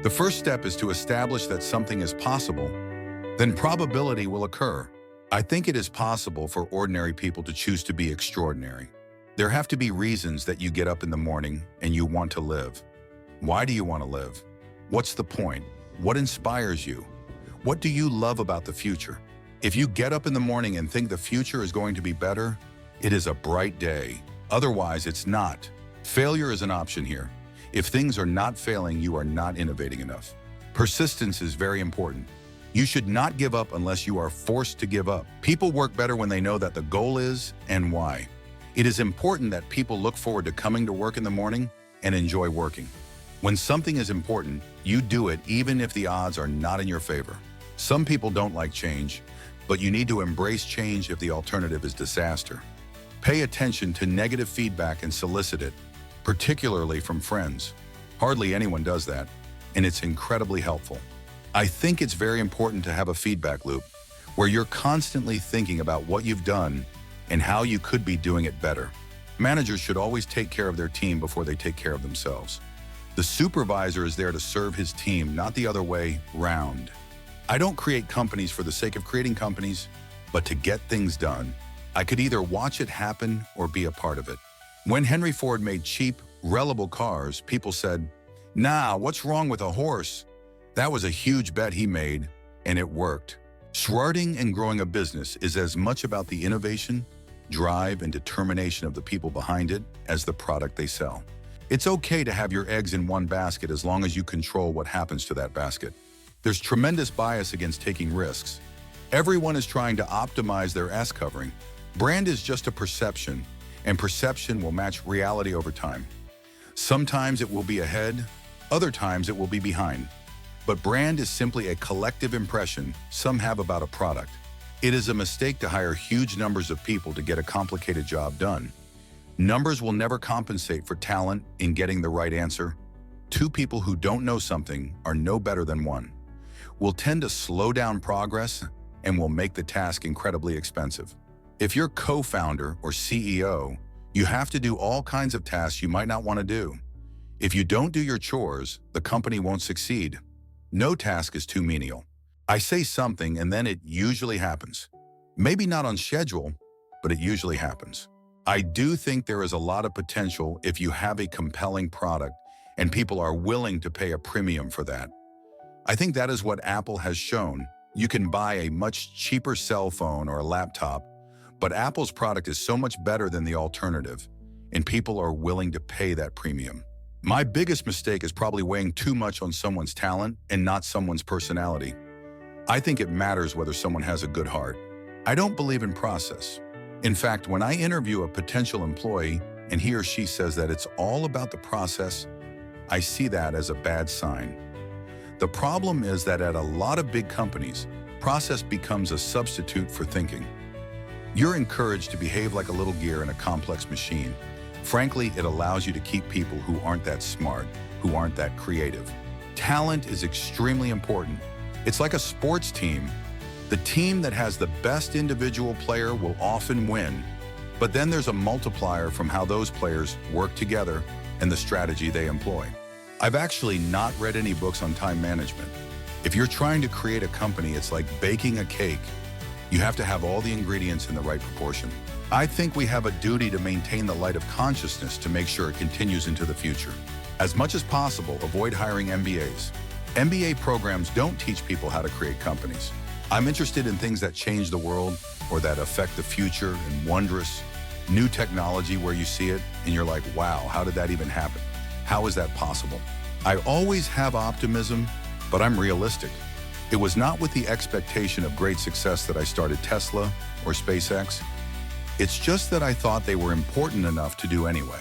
The first step is to establish that something is possible, then probability will occur. I think it is possible for ordinary people to choose to be extraordinary. There have to be reasons that you get up in the morning and you want to live. Why do you want to live? What's the point? What inspires you? What do you love about the future? If you get up in the morning and think the future is going to be better, it is a bright day. Otherwise, it's not. Failure is an option here. If things are not failing, you are not innovating enough. Persistence is very important. You should not give up unless you are forced to give up. People work better when they know that the goal is and why. It is important that people look forward to coming to work in the morning and enjoy working. When something is important, you do it even if the odds are not in your favor. Some people don't like change, but you need to embrace change if the alternative is disaster. Pay attention to negative feedback and solicit it, particularly from friends. Hardly anyone does that, and it's incredibly helpful. I think it's very important to have a feedback loop where you're constantly thinking about what you've done and how you could be doing it better. Managers should always take care of their team before they take care of themselves. The supervisor is there to serve his team, not the other way round. I don't create companies for the sake of creating companies, but to get things done. I could either watch it happen or be a part of it. When Henry Ford made cheap, reliable cars, people said, "Nah, what's wrong with a horse?" That was a huge bet he made, and it worked. Starting and growing a business is as much about the innovation, drive, and determination of the people behind it as the product they sell. It's okay to have your eggs in one basket as long as you control what happens to that basket. There's tremendous bias against taking risks. Everyone is trying to optimize their ass covering. Brand is just a perception, and perception will match reality over time. Sometimes it will be ahead, other times it will be behind. But brand is simply a collective impression some have about a product. It is a mistake to hire huge numbers of people to get a complicated job done. Numbers will never compensate for talent in getting the right answer. Two people who don't know something are no better than one. Will tend to slow down progress and will make the task incredibly expensive. If you're co-founder or CEO, you have to do all kinds of tasks you might not want to do. If you don't do your chores, the company won't succeed. No task is too menial. I say something and then it usually happens. Maybe not on schedule, but it usually happens. I do think there is a lot of potential if you have a compelling product and people are willing to pay a premium for that. I think that is what Apple has shown. You can buy a much cheaper cell phone or a laptop, but Apple's product is so much better than the alternative, and people are willing to pay that premium. My biggest mistake is probably weighing too much on someone's talent and not someone's personality. I think it matters whether someone has a good heart. I don't believe in process. In fact, when I interview a potential employee and he or she says that it's all about the process, I see that as a bad sign. The problem is that at a lot of big companies, process becomes a substitute for thinking. You're encouraged to behave like a little gear in a complex machine. Frankly, it allows you to keep people who aren't that smart, who aren't that creative. Talent is extremely important. It's like a sports team. The team that has the best individual player will often win, but then there's a multiplier from how those players work together and the strategy they employ. I've actually not read any books on time management. If you're trying to create a company, it's like baking a cake. You have to have all the ingredients in the right proportion. I think we have a duty to maintain the light of consciousness to make sure it continues into the future. As much as possible, avoid hiring MBAs. MBA programs don't teach people how to create companies. I'm interested in things that change the world or that affect the future and wondrous, new technology where you see it and you're like, wow, how did that even happen? How is that possible? I always have optimism, but I'm realistic. It was not with the expectation of great success that I started Tesla or SpaceX. It's just that I thought they were important enough to do anyway.